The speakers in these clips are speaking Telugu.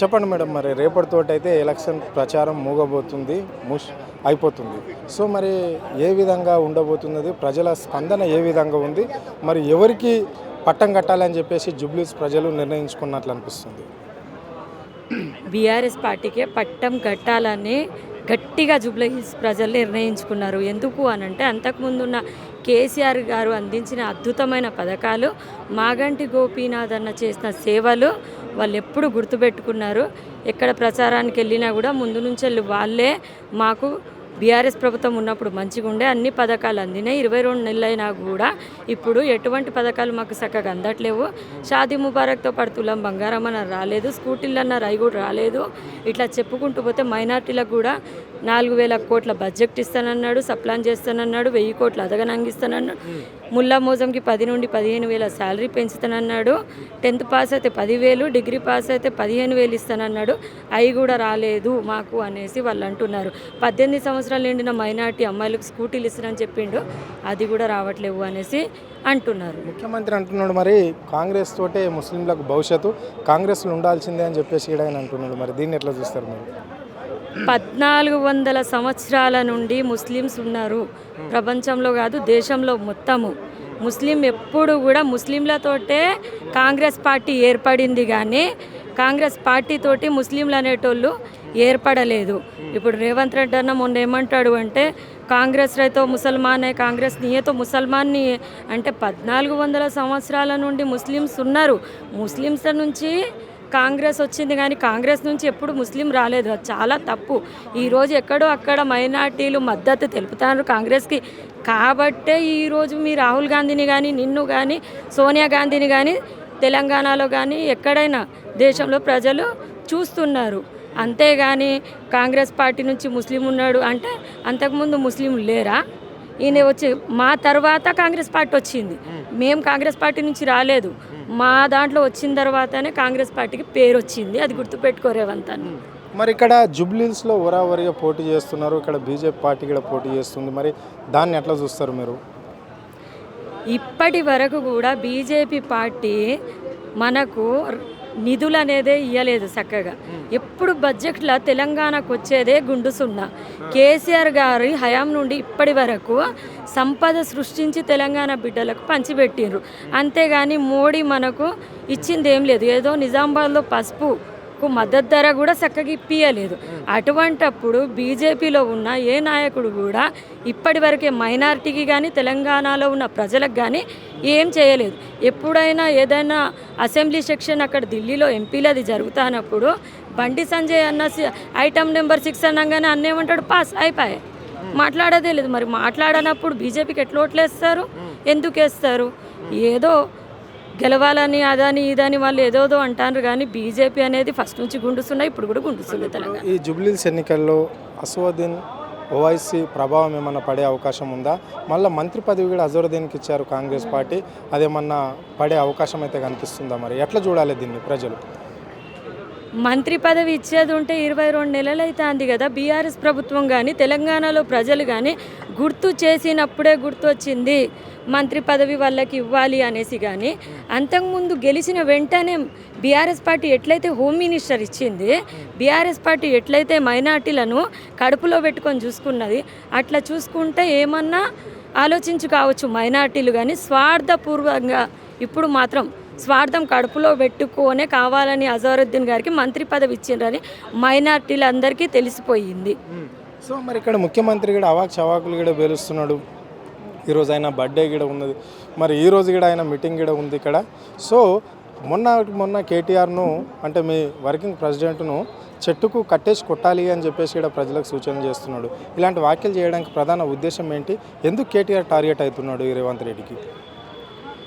చెప్పండి మేడం, మరి రేపటితోటైతే ఎలక్షన్ ప్రచారం మూగబోతుంది, అయిపోతుంది. సో మరి ఏ విధంగా ఉండబోతున్నది, ప్రజల స్పందన ఏ విధంగా ఉంది, మరి ఎవరికి పట్టం కట్టాలని చెప్పేసి జూబ్లీస్ ప్రజలు నిర్ణయించుకున్నట్లు అనిపిస్తుంది? బీఆర్ఎస్ పార్టీకే పట్టం కట్టాలని గట్టిగా జూబ్లీహిల్స్ ప్రజలు నిర్ణయించుకున్నారు. ఎందుకు అనంటే అంతకుముందున్న కేసీఆర్ గారు అందించిన అద్భుతమైన పథకాలు, మాగంటి గోపీనాథ్ అన్న చేసిన సేవలు వాళ్ళు ఎప్పుడు గుర్తుపెట్టుకున్నారు. ఎక్కడ ప్రచారానికి వెళ్ళినా కూడా ముందు నుంచి వాళ్ళే మాకు బీఆర్ఎస్ ప్రభుత్వం ఉన్నప్పుడు మంచిగా ఉండే అన్ని పథకాలు అందినాయి. 22 నెలలైనా కూడా ఇప్పుడు ఎటువంటి పథకాలు మాకు చక్కగా అందట్లేవు. షాదీ ముబారక్తో పాటు తులం బంగారం అన్న రాలేదు, స్కూటీలు అన్న రై కూడా రాలేదు. ఇట్లా చెప్పుకుంటూ పోతే మైనార్టీలకు కూడా 4,000 కోట్ల బడ్జెట్ ఇస్తానన్నాడు, సప్లాన్ చేస్తానన్నాడు, 1000 కోట్లు అదగనంగిస్తానన్నాడు, ముల్లా మోజంకి 10 నుండి 15,000 శాలరీ పెంచుతానన్నాడు, 10th పాస్ అయితే 10,000, డిగ్రీ పాస్ అయితే 15,000 ఇస్తానన్నాడు. అవి కూడా రాలేదు మాకు అనేసి వాళ్ళు అంటున్నారు. 18 సంవత్సరాలు నిండిన మైనార్టీ అమ్మాయిలకు స్కూటీలు ఇస్తానని చెప్పిండు, అది కూడా రావట్లేవు అనేసి అంటున్నారు. ముఖ్యమంత్రి అంటున్నాడు మరి కాంగ్రెస్ తోటే ముస్లింలకు భవిష్యత్తు, కాంగ్రెస్లో ఉండాల్సిందే అని చెప్పేసి కూడా ఆయన అంటున్నాడు. మరి దీన్ని ఎట్లా చూస్తారు మీరు? 1400 సంవత్సరాల నుండి ముస్లిమ్స్ ఉన్నారు ప్రపంచంలో కాదు, దేశంలో మొత్తము. ముస్లిం ఎప్పుడు కూడా ముస్లింలతోటే కాంగ్రెస్ పార్టీ ఏర్పడింది, కానీ కాంగ్రెస్ పార్టీతోటి ముస్లింలు అనేటోళ్ళు ఏర్పడలేదు. ఇప్పుడు రేవంత్ రెడ్డి అన్న మొన్న ఏమంటాడు అంటే కాంగ్రెస్ రైతో ముసల్మానే, కాంగ్రెస్ నియతో ముసల్మాన్ని అంటే 1400 సంవత్సరాల నుండి ముస్లిమ్స్ ఉన్నారు. ముస్లిమ్స్ నుంచి కాంగ్రెస్ వచ్చింది, కానీ కాంగ్రెస్ నుంచి ఎప్పుడు ముస్లిం రాలేదు. అది చాలా తప్పు. ఈరోజు ఎక్కడో అక్కడ మైనార్టీలు మద్దతు తెలుపుతారు కాంగ్రెస్కి. కాబట్టే ఈరోజు మీ రాహుల్ గాంధీని కానీ, నిన్ను కానీ, సోనియా గాంధీని కానీ తెలంగాణలో కానీ ఎక్కడైనా దేశంలో ప్రజలు చూస్తున్నారు. అంతేగాని కాంగ్రెస్ పార్టీ నుంచి ముస్లిం ఉన్నాడు అంటే అంతకుముందు ముస్లింలు లేరా? ఈయన వచ్చి మా తర్వాత కాంగ్రెస్ పార్టీ వచ్చింది, మేము కాంగ్రెస్ పార్టీ నుంచి రాలేదు. మా దాంట్లో వచ్చిన తర్వాతనే కాంగ్రెస్ పార్టీకి పేరు వచ్చింది, అది గుర్తుపెట్టుకోరేవంతాను. మరి ఇక్కడ జూబ్లీహిల్స్లో వరావరిగా పోటీ చేస్తున్నారు, ఇక్కడ బీజేపీ పార్టీ కూడా పోటీ చేస్తుంది. మరి దాన్ని ఎట్లా చూస్తారు మీరు? ఇప్పటి వరకు కూడా బీజేపీ పార్టీ మనకు నిధులు అనేదే ఇవ్వలేదు చక్కగా. ఎప్పుడు బడ్జెట్లో తెలంగాణకు వచ్చేదే గుండు సున్నా. కేసీఆర్ గారి హయాం నుండి ఇప్పటి వరకు సంపద సృష్టించి తెలంగాణ బిడ్డలకు పంచిపెట్టిండ్రు. అంతేగాని మోడీ మనకు ఇచ్చింది ఏం లేదు. ఏదో నిజామాబాద్లో పసుపుకు మద్దతు ధర కూడా చక్కగా ఇప్పియలేదు. అటువంటప్పుడు బీజేపీలో ఉన్న ఏ నాయకుడు కూడా ఇప్పటి వరకే మైనార్టీకి కానీ తెలంగాణలో ఉన్న ప్రజలకు కానీ ఏం చేయలేదు. ఎప్పుడైనా ఏదైనా అసెంబ్లీ సెక్షన్ అక్కడ ఢిల్లీలో ఎంపీలది జరుగుతున్నప్పుడు బండి సంజయ్ అన్న ఐటమ్ నెంబర్ 6 అనగానే అన్నేమంటాడు, పాస్ అయిపోయాయి, మాట్లాడేదే లేదు. మరి మాట్లాడనప్పుడు బీజేపీకి ఎట్లా ఓట్లేస్తారు, ఎందుకు వేస్తారు? ఏదో గెలవాలని అదని ఇదని వాళ్ళు ఏదోదో అంటారు, కానీ బీజేపీ అనేది ఫస్ట్ నుంచి గుండుస్తున్నాయి, ఇప్పుడు కూడా గుండుస్తుంది తెలంగాణ. ఈ జూబ్లీహిల్స్ ఎన్నికల్లో అసదుద్దీన్ ఓవైసీ ప్రభావం ఏమన్నా పడే అవకాశం ఉందా? మళ్ళీ మంత్రి పదవి కూడా అజరుద్దీన్కి ఇచ్చారు కాంగ్రెస్ పార్టీ, అదేమన్నా పడే అవకాశం అయితే కనిపిస్తుందా? మరి ఎట్లా చూడాలి దీన్ని ప్రజలు? మంత్రి పదవి ఇచ్చేది ఉంటే 22 నెలలు అవుతుంది కదా. బీఆర్ఎస్ ప్రభుత్వం కానీ తెలంగాణలో ప్రజలు కానీ గుర్తు చేసినప్పుడే గుర్తొచ్చింది మంత్రి పదవి వాళ్ళకి ఇవ్వాలి అనేసి. కానీ అంతకుముందు గెలిచిన వెంటనే బీఆర్ఎస్ పార్టీ ఎట్లయితే హోమ్ మినిస్టర్ ఇచ్చింది, బీఆర్ఎస్ పార్టీ ఎట్లయితే మైనార్టీలను కడుపులో పెట్టుకొని చూసుకున్నది, అట్లా చూసుకుంటే ఏమన్నా ఆలోచించి కావచ్చు మైనార్టీలు. కానీ స్వార్థపూర్వకంగా ఇప్పుడు మాత్రం స్వార్థం కడుపులో పెట్టుకోనే కావాలని అజరుద్దీన్ గారికి మంత్రి పదవి ఇచ్చిండ్రని మైనార్టీలందరికీ తెలిసిపోయింది. సో మరి ఇక్కడ ముఖ్యమంత్రి కూడా చవాకులు కూడా పేలుస్తున్నాడు. ఈరోజు ఆయన బర్త్డే కూడా ఉన్నది, మరి ఈరోజు కూడా ఆయన మీటింగ్ కూడా ఉంది ఇక్కడ. సో మొన్న కేటీఆర్ను అంటే మీ వర్కింగ్ ప్రెసిడెంట్ను చెట్టుకు కట్టేసి కొట్టాలి అని చెప్పేసి కూడా ప్రజలకు సూచన చేస్తున్నాడు. ఇలాంటి వ్యాఖ్యలు చేయడానికి ప్రధాన ఉద్దేశం ఏంటి? ఎందుకు కేటీఆర్ టార్గెట్ అవుతున్నాడు ఈ రేవంత్ రెడ్డికి?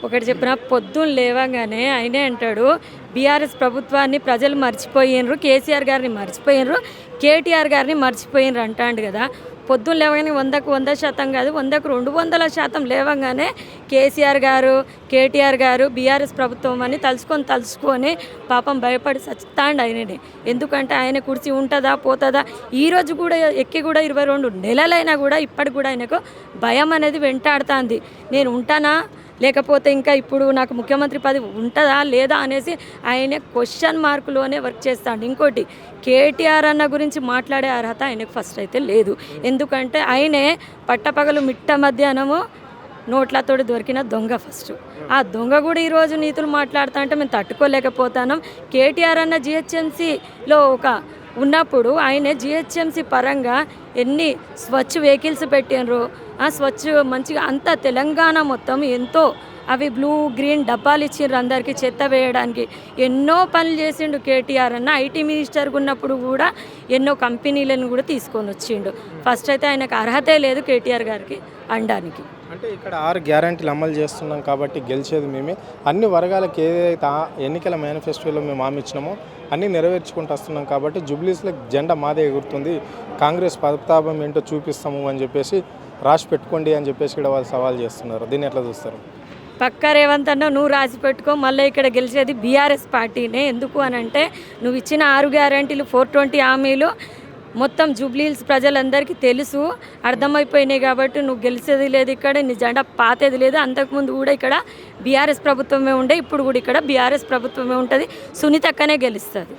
ఒకటి చెప్పిన పొద్దున్న లేవగానే ఆయనే అంటాడు, బీఆర్ఎస్ ప్రభుత్వాన్ని ప్రజలు మర్చిపోయినరు, కేసీఆర్ గారిని మర్చిపోయినరు, కేటీఆర్ గారిని మర్చిపోయినరు అంటాడు కదా. పొద్దున్న లేవగానే 100కు 100% కాదు, 100కు 200% లేవగానే కేసీఆర్ గారు, కేటీఆర్ గారు బీఆర్ఎస్ ప్రభుత్వం అని తలుచుకొని పాపం భయపడి చస్తాండు ఆయనని. ఎందుకంటే ఆయన కుర్చీ ఉంటుందా పోతుందా, ఈరోజు కూడా ఎక్కి కూడా 22 నెలలైనా కూడా ఇప్పటికి కూడా ఆయనకు భయం అనేది వెంటాడుతుంది. నేను ఉంటానా లేకపోతే ఇంకా ఇప్పుడు నాకు ముఖ్యమంత్రి పదవి ఉంటుందా లేదా అనేసి ఆయన క్వశ్చన్ మార్కులోనే వర్క్ చేస్తాడు. ఇంకోటి కేటీఆర్ అన్న గురించి మాట్లాడే అర్హత ఆయనకు ఫస్ట్ అయితే లేదు. ఎందుకంటే ఆయనే పట్టపగలు మిట్ట మధ్యాహ్నము నోట్లతోటి దొరికిన దొంగ ఫస్ట్. ఆ దొంగ కూడా ఈరోజు నీతులు మాట్లాడుతా అంటే మేము తట్టుకోలేకపోతున్నాం. కేటీఆర్ అన్న జిహెచ్ఎంసీలో ఉన్నప్పుడు ఆయన జిహెచ్ఎంసీ పరంగా ఎన్ని స్వచ్ఛ వెహికల్స్ పెట్టినరు, స్వచ్ఛ మంచిగా అంతా తెలంగాణ మొత్తం ఎంతో అవి బ్లూ గ్రీన్ డబ్బాలు ఇచ్చిండ్రు అందరికీ చెత్త వేయడానికి. ఎన్నో పనులు చేసిండు కేటీఆర్ అన్న. ఐటీ మినిస్టర్గా ఉన్నప్పుడు కూడా ఎన్నో కంపెనీలను కూడా తీసుకొని వచ్చిండు. ఫస్ట్ అయితే ఆయనకు అర్హతే లేదు కేటీఆర్ గారికి అనడానికి. అంటే ఇక్కడ 6 గ్యారంటీలు అమలు చేస్తున్నాం కాబట్టి గెలిచేది మేమే. అన్ని వర్గాలకు ఏదైతే ఎన్నికల మేనిఫెస్టోలో మేము హామీ ఇచ్చినామో అన్నీ నెరవేర్చుకుంటూ వస్తున్నాం కాబట్టి జూబ్లీస్లో జెండా మాదే ఎగురుతుంది, కాంగ్రెస్ పదతాపం ఏంటో చూపిస్తాము అని చెప్పేసి రాసి పెట్టుకోండి అని చెప్పేసి కూడా వాళ్ళు సవాల్ చేస్తున్నారు. దీన్ని ఎట్లా చూస్తారు? పక్క రేవంత్ అన్న నువ్వు రాసి పెట్టుకో, మళ్ళీ ఇక్కడ గెలిచేది బీఆర్ఎస్ పార్టీనే. ఎందుకు అని అంటే నువ్వు ఇచ్చిన 6 గ్యారంటీలు 420 హామీలు మొత్తం జూబ్లీహిల్స్ ప్రజలందరికీ తెలుసు, అర్థమైపోయినాయి. కాబట్టి నువ్వు గెలిచేది లేదు ఇక్కడ, నీ జెండా పాతేది లేదు. అంతకుముందు కూడా ఇక్కడ బీఆర్ఎస్ ప్రభుత్వమే ఉండే, ఇప్పుడు కూడా ఇక్కడ బీఆర్ఎస్ ప్రభుత్వమే ఉంటుంది. సునీతక్కనే గెలుస్తుంది.